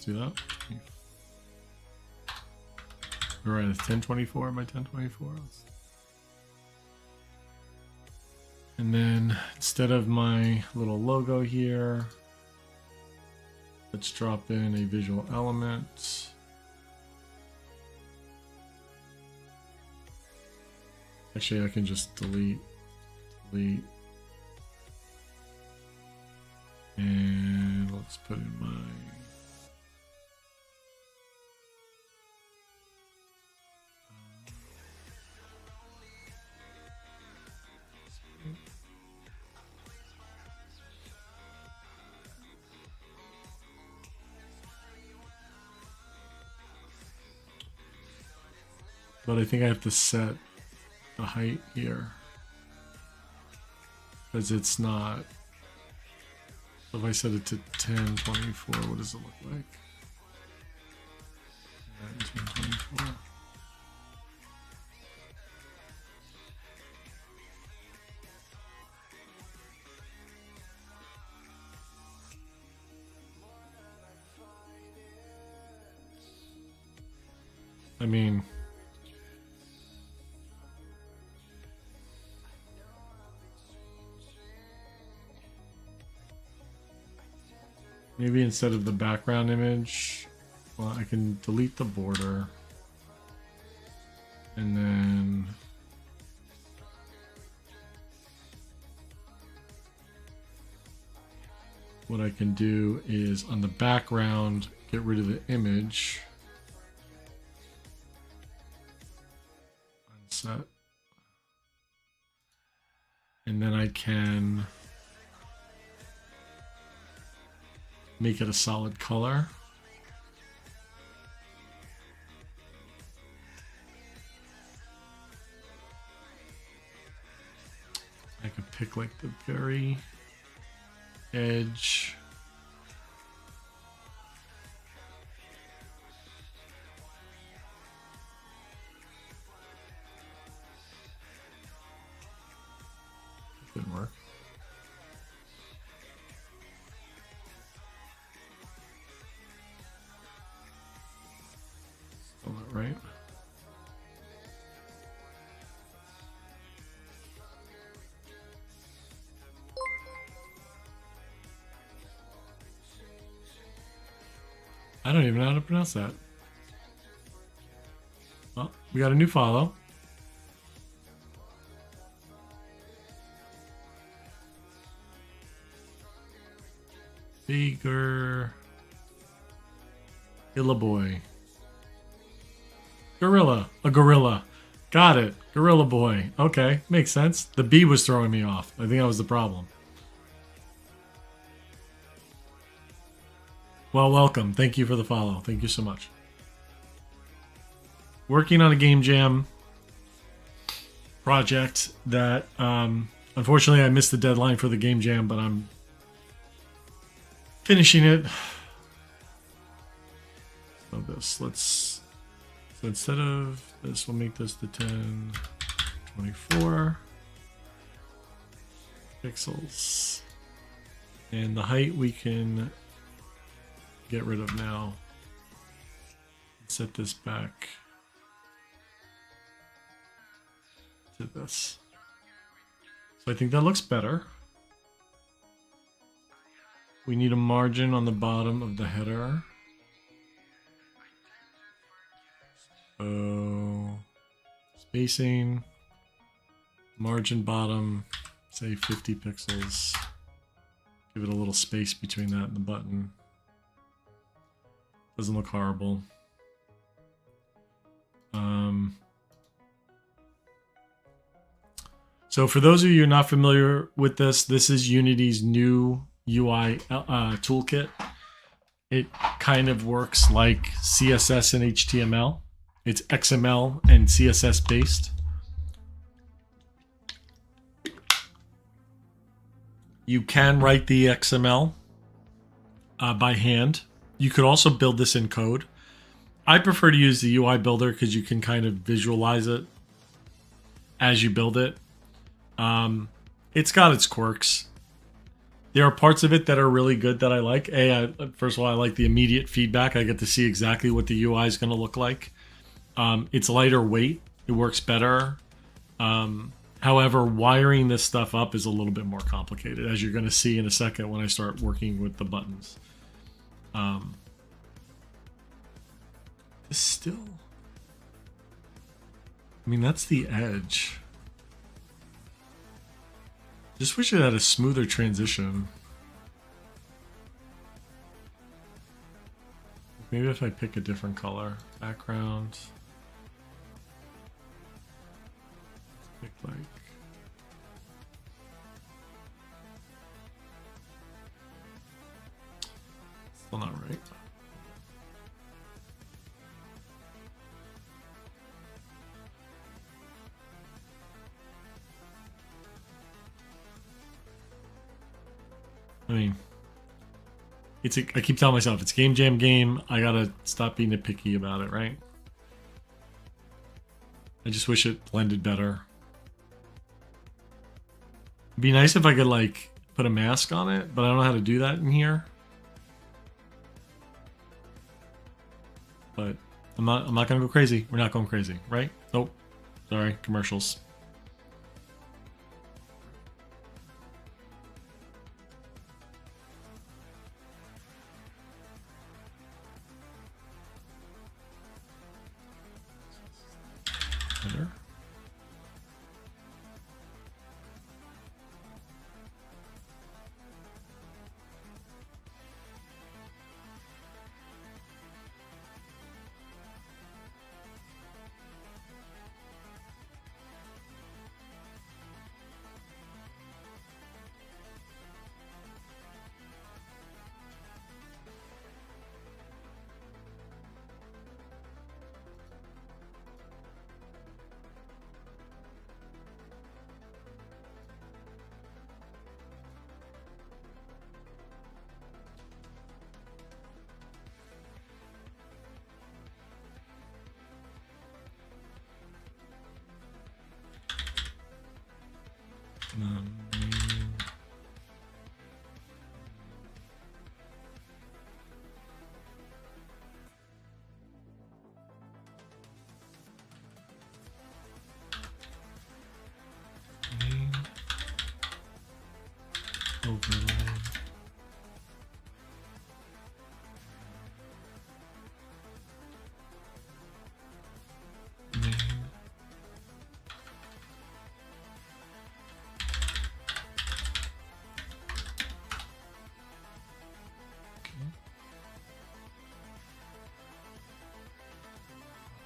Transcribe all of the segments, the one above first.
do that. All right, it's 1024 by 1024. And then instead of my little logo here, let's drop in a visual element. Actually, I can just delete. And let's put in my but I think I have to set the height here because it's not. So if I set it to 1024, what does it look like? 1024. I mean, maybe instead of the background image, well, I can delete the border and then what I can do is on the background, get rid of the image. Unset. And then I can make it a solid color. I could pick like the very edge. Didn't work. Still not right. I don't even know how to pronounce that. Well, we got a new follow. Bigger Boy. Gorilla. A gorilla. Got it. Gorilla Boy. Okay, makes sense. The B was throwing me off. I think that was the problem. Well, welcome. Thank you for the follow. Thank you so much. Working on a game jam project that unfortunately I missed the deadline for the game jam, but I'm finishing it. So so instead of this, we'll make this the 1024 pixels. And the height we can get rid of now. Set this back to this. So I think that looks better. We need a margin on the bottom of the header. So spacing, margin bottom, say 50 pixels. Give it a little space between that and the button. Doesn't look horrible. So for those of you not familiar with this, this is Unity's new UI toolkit. It kind of works like CSS and HTML. It's XML and CSS based. You can write the XML by hand. You could also build this in code. I prefer to use the UI builder because you can kind of visualize it as you build it. It's got its quirks. There are parts of it that are really good that I like. First of all, I like the immediate feedback. I get to see exactly what the UI is going to look like. It's lighter weight. It works better. However, wiring this stuff up is a little bit more complicated, as you're going to see in a second when I start working with the buttons. Still, I mean, that's the edge. Just wish it had a smoother transition. Maybe if I pick a different color background. Pick like. Still not right. I mean, I keep telling myself it's game jam game. I gotta stop being nitpicky about it, right? I just wish it blended better. It'd be nice if I could like put a mask on it, but I don't know how to do that in here. But I'm not gonna go crazy. We're not going crazy, right? Nope. Sorry, commercials. Better. Overlay.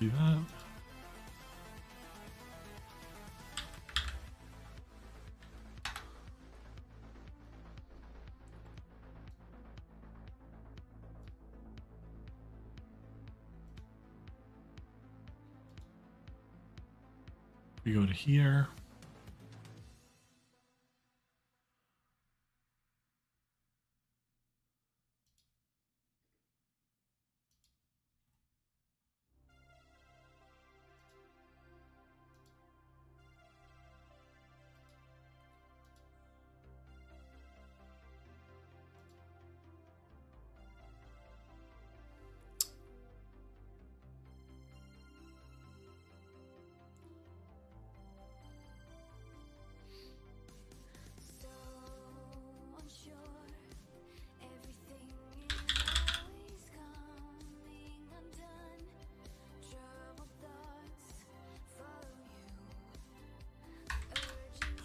Do that. We go to here.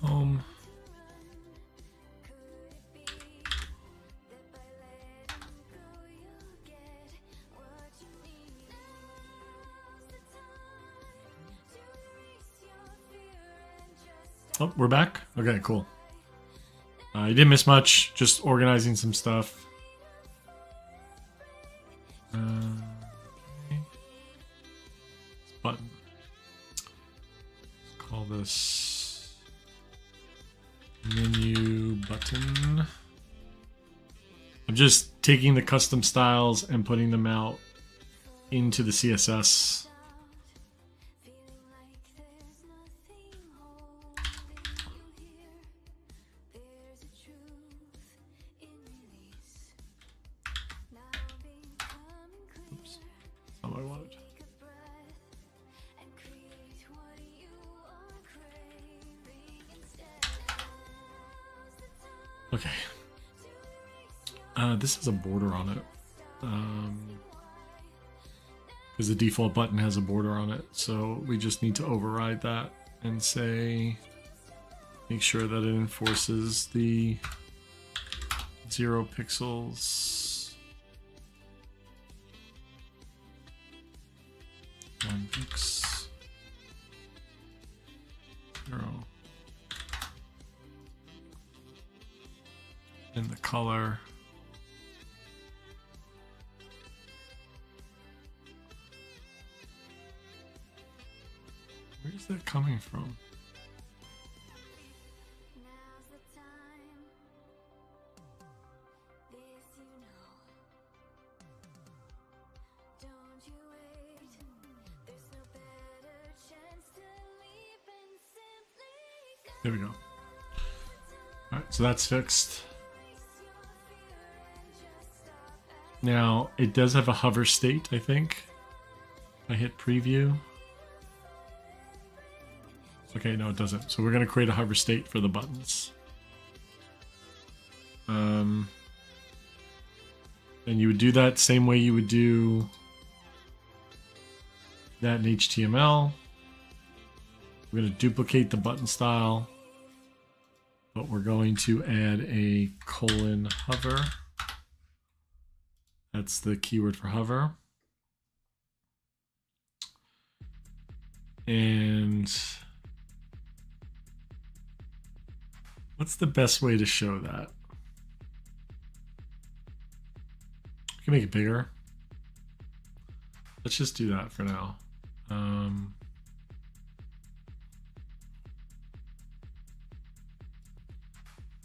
Home. Oh, we're back? Okay, cool. You didn't miss much, just organizing some stuff. Okay. This button. Let's call this menu button. I'm just taking the custom styles and putting them out into the CSS. Okay. This has a border on it. Because the default button has a border on it. So we just need to override that and say, make sure that it enforces the 0 pixels. 1 pix. 0. And the color. Where's that coming from? There we go. All right, so that's fixed. Now, it does have a hover state, I think. I hit preview. Okay, no, it doesn't. So we're going to create a hover state for the buttons. And you would do that same way you would do that in HTML. We're going to duplicate the button style, but we're going to add a :hover. That's the keyword for hover. And what's the best way to show that? We can make it bigger. Let's just do that for now.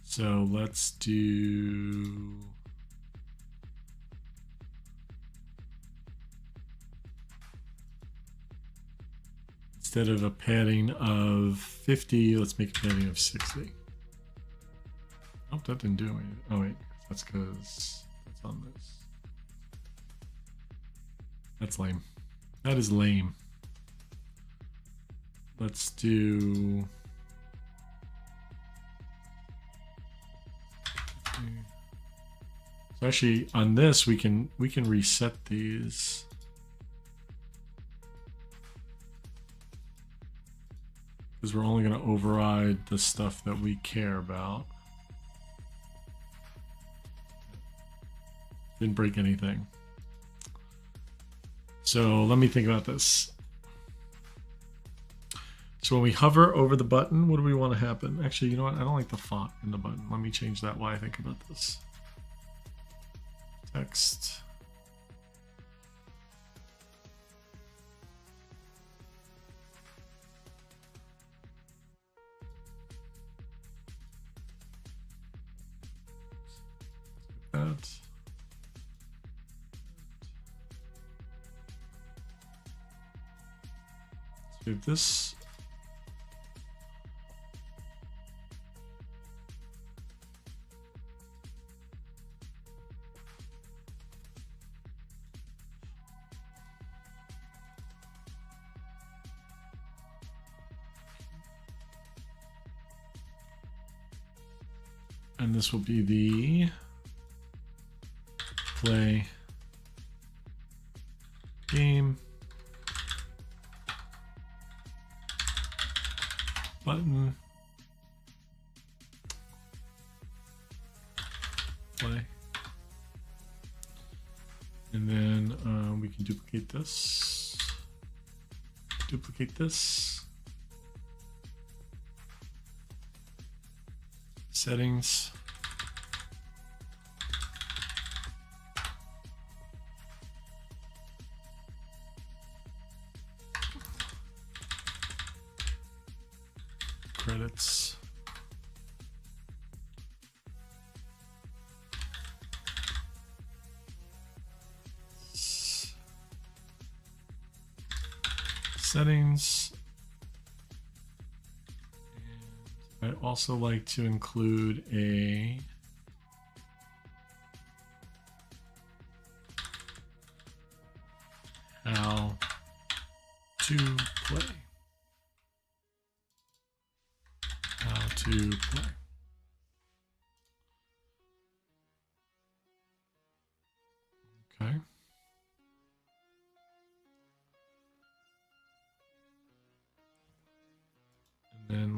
So let's do instead of a padding of 50, let's make a padding of 60. Oh, that didn't do anything. Oh wait, that's because that's on this. That's lame. That is lame. Let's do. So actually, on this we can reset these. Because we're only going to override the stuff that we care about. Didn't break anything. So let me think about this. So when we hover over the button, what do we want to happen? Actually, you know what? I don't like the font in the button. Let me change that while I think about this. Text. That. Save this. And this will be the play game button play, and then we can duplicate this, settings, credits, settings. And I also like to include a how to play. How to play.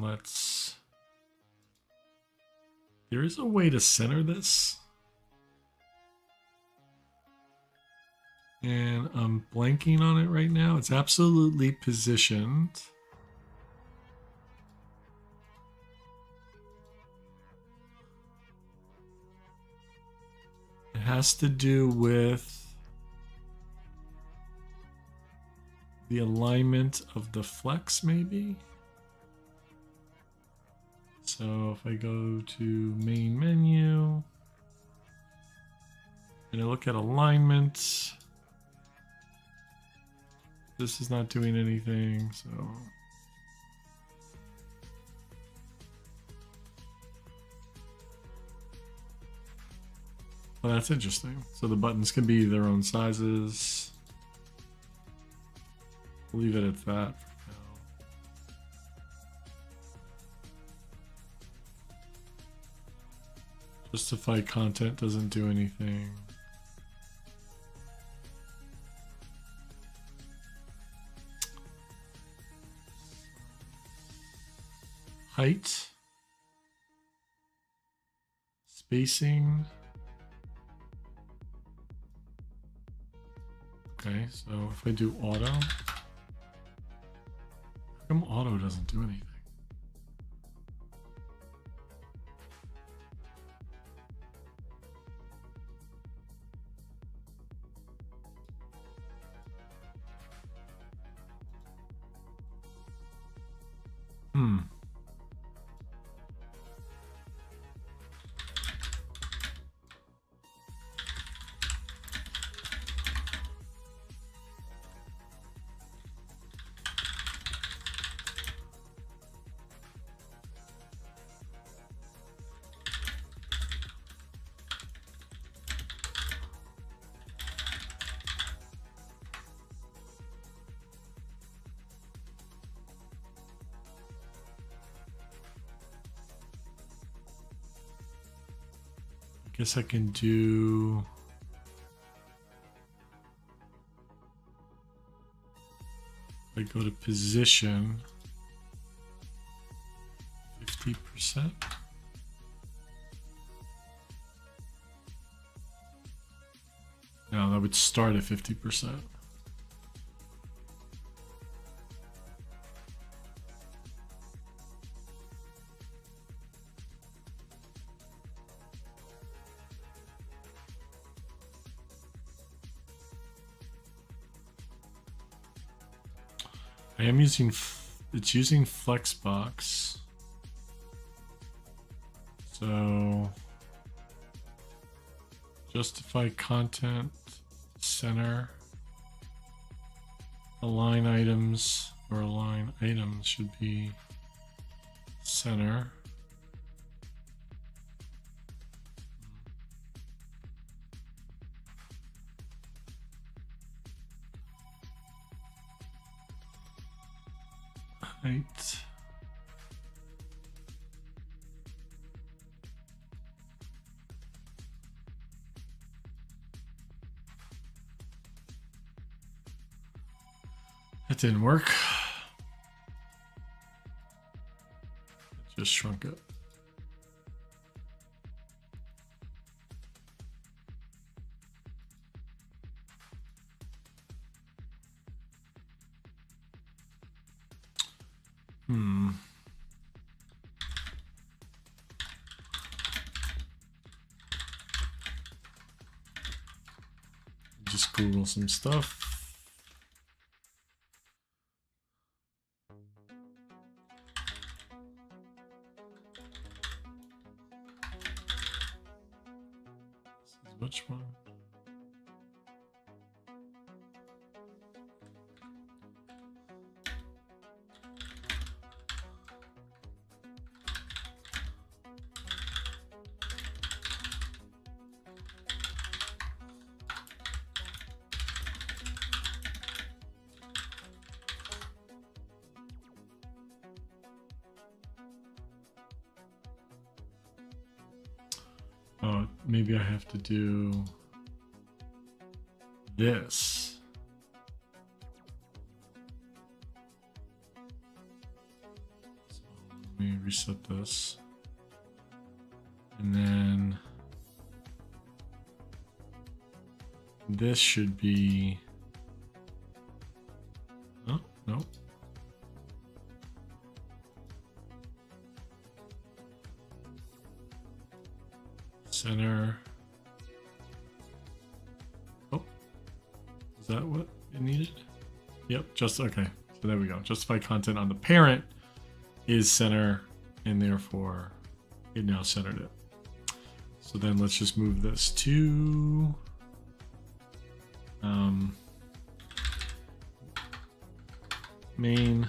let's... There is a way to center this. And I'm blanking on it right now. It's absolutely positioned. It has to do with the alignment of the flex, maybe. So if I go to main menu and I look at alignment, this is not doing anything, so. Well, that's interesting. So the buttons can be their own sizes. We'll leave it at that for now. Justify content doesn't do anything. Height. Spacing. Okay, so if I do auto, how come auto doesn't do anything? Guess I can do I go to position 50%. No, that would start at 50%. I am using, it's using Flexbox. So justify content, center, align items, or align items should be center. Height. That didn't work. It just shrunk it. Just Google some stuff. This is which one? Oh, maybe I have to do this. So let me reset this. And then this should be, oh, no. Center. Oh, is that what it needed? Yep, just okay. So there we go. Justify content on the parent is center, and therefore it now centered it. So then let's just move this to main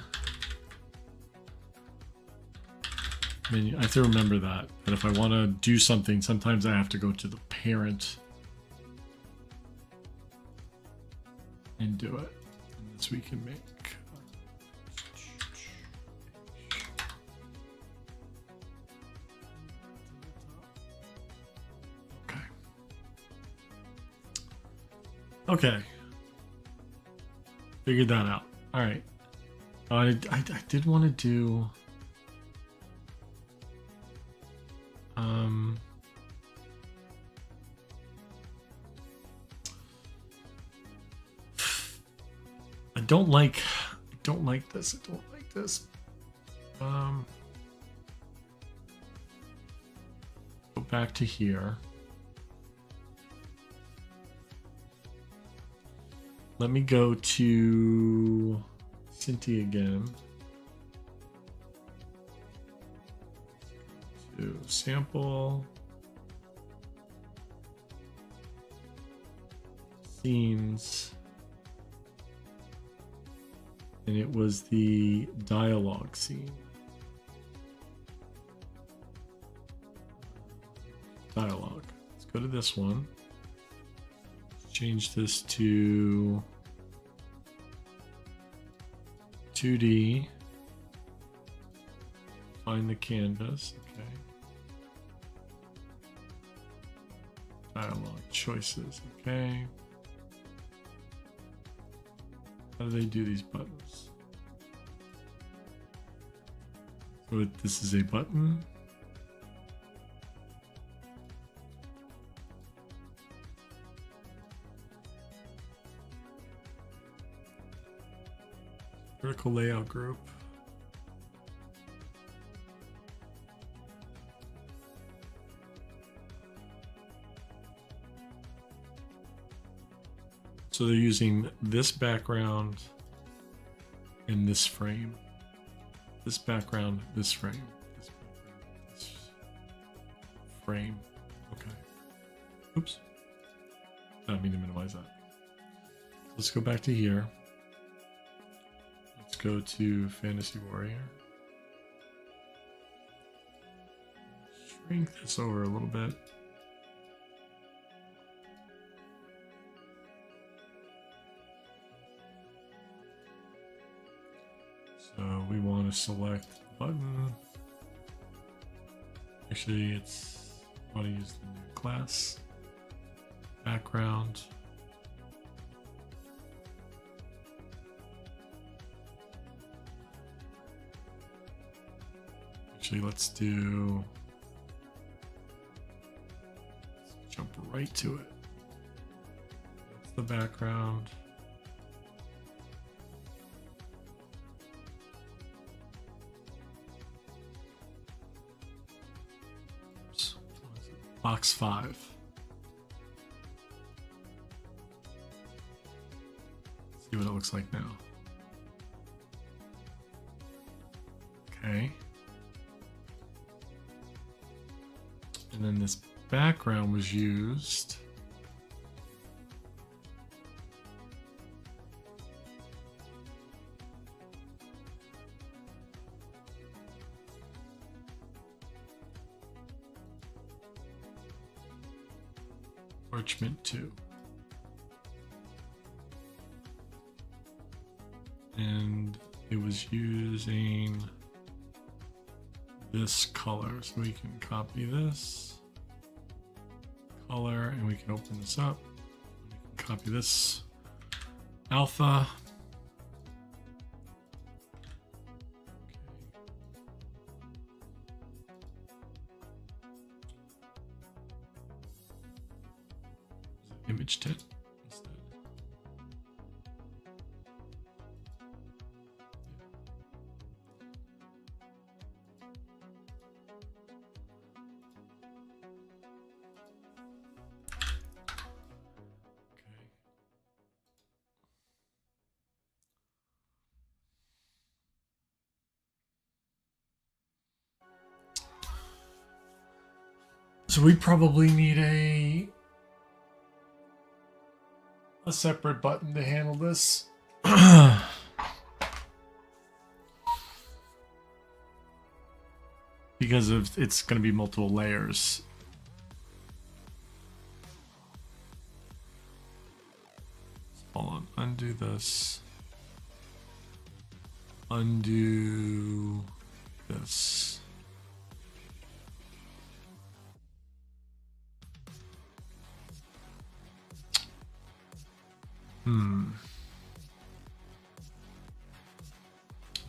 menu. I have to remember that if I want to do something, sometimes I have to go to the parent and do it. And this we can make. Okay. Figured that out. All right. I did want to do I don't like this. I don't like this. Go back to here. Let me go to Cinti again. To sample. Scenes. And it was the dialogue scene. Dialogue. Let's go to this one. Change this to 2D. Find the canvas. Okay. Dialogue choices. Okay. How do they do these buttons? So this is a button. Vertical layout group. So they're using this background in this frame. This background, this frame. This background, this frame. Okay. Oops. I don't mean to minimize that. Let's go back to here. Let's go to Fantasy Warrior. Shrink this over a little bit. So we want to select the button. Actually, I want to use the new class. Background. Actually, let's jump right to it. That's the background. Oops. Box 5. See what it looks like now. Okay. And then this background was used Parchment 2. And it was using this color, so we can copy this color and we can open this up. We can copy this alpha. switched it instead. So we probably need a separate button to handle this. Because of it's going to be multiple layers. Hold on, undo this. Undo this.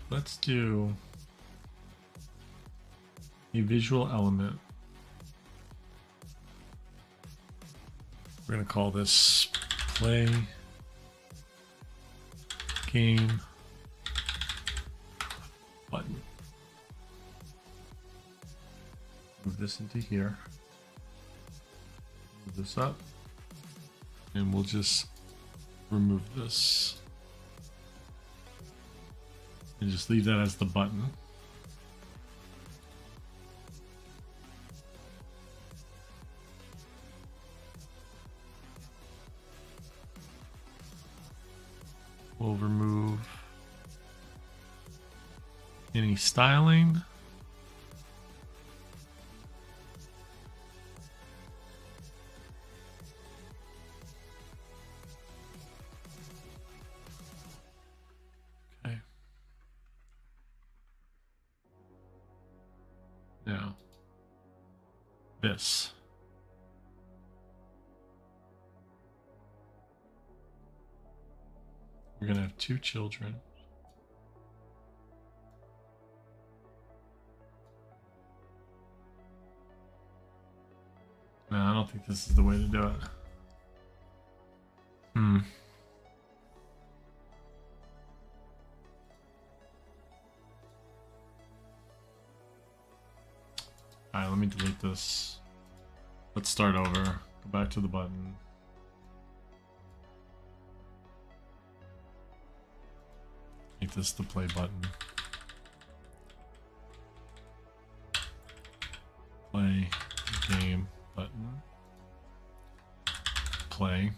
Let's do a visual element. We're going to call this play game button. Move this into here. Move this up. And we'll just remove this. And just leave that as the button. We'll remove any styling. Okay. Now, this. We're going to have 2 children. No, I don't think this is the way to do it. Alright, let me delete this. Let's start over. Go back to the button. Make this the play button. Play game button. Play.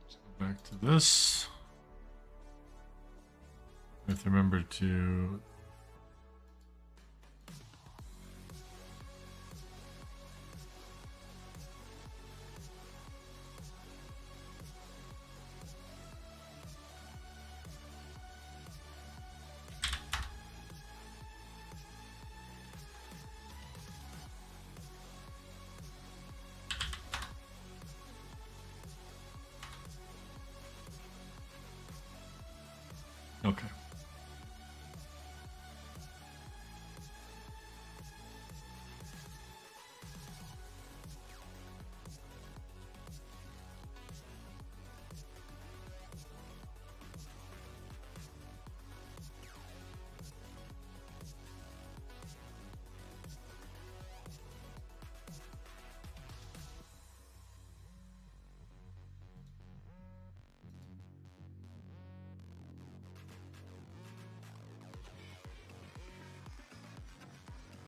Let's go back to this. We have to remember to okay.